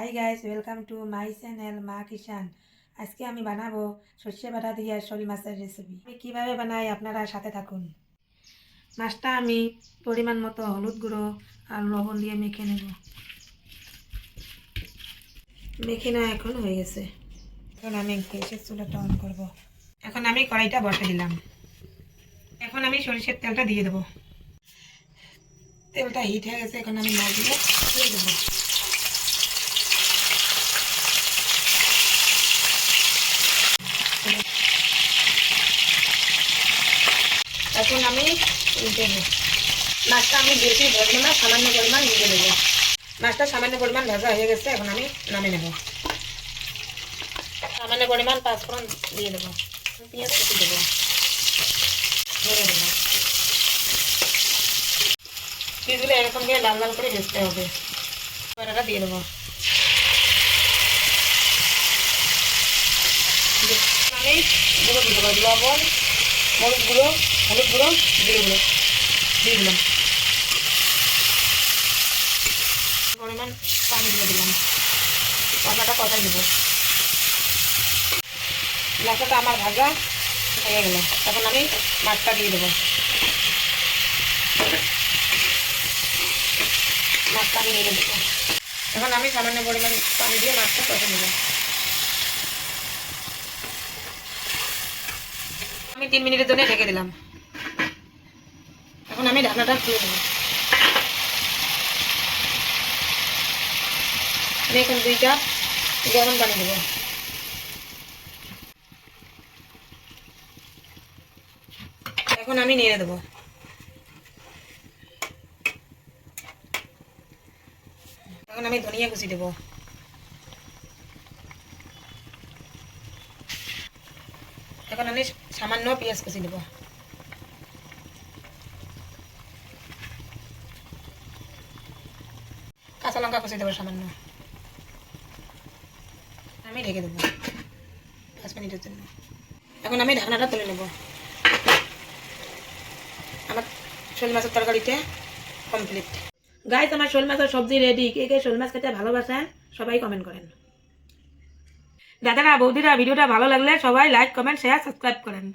Hi guys, welcome to my channel মা কিষান। আজকে আমি বানাবো সর্ষে বাটা দিয়ে শোল মাছের রেসিপি। আমি কীভাবে বানাই আপনারা সাথে থাকুন। মাছটা আমি পরিমাণ মতো হলুদ গুঁড়ো আর লবণ দিয়ে মেখে নেব। মেখে না এখন হয়ে গেছে। এখন আমি গ্যাসের চুলাটা অন করব। এখন আমি কড়াইটা বসে দিলাম। এখন আমি সরিষার তেলটা দিয়ে দেবো। তেলটা হিট হয়ে গেছে, এখন আমি মাছগুলো দিয়ে দেবো। এখন আমি দেবো মাছটা। আমি বেশি ভাজবো না, সামান্য পরিমাণ ভেজে নেবো। মাছটা সামান্য পরিমাণ ভাজা হয়ে গেছে, এখন আমি নামে নেব। সামান্য পরিমাণ পাঁচফোড়ন দিয়ে দেবো, পেঁয়াজ কুচি দেবো, ধরে দেবো। পিসগুলো এরকম করে লাল লাল করে ভেজতে হবে। বাটাটা দিয়ে দেবো। আমি গুঁড়ো দিয়ে দেবো, লবণ, মরিচ গুঁড়ো, হলুদ গুঁড়ো দিয়ে দিলাম। পরিমাণ পানি দিয়ে দিলাম। মশলাটা কষাই দেবো। মশলাটা আমার ভাজা হয়ে গেল, এখন আমি মাছটা দিয়ে দেবো। মাছটা আমি নেড়ে দেবো। এখন আমি সামান্য পরিমাণ পানি দিয়ে মাছটা কষে নেব। আমি 3 মিনিটের জন্য ঢেকে দিলাম। এখন আমি ঢাকনাটা খুলে দেবো। আমি এখন 2 কাপ গরম পানি দেবো। এখন আমি নেড়ে দেবো। এখন আমি ধনিয়া কুচি দেবো। এখন আমি সামান্য পেঁয়াজ কুচি দেবো। কাঁচা লঙ্কা কুচি দেবো সামান্য। আমি ঢেকে দেবো 5 মিনিটের জন্য। এখন আমি ঢাকনাটা তুলে নেব। আমার শোল মাছের তরকারিতে কমপ্লিট। গাইস, আমার শোল মাছের সবজি রেডি। কে কে শোল মাছ খেতে ভালোবাসেন সবাই কমেন্ট করেন। দাদারা বৌদিরা ভিডিওটা ভালো লাগলে সবাই লাইক, কমেন্ট, শেয়ার, সাবস্ক্রাইব করেন।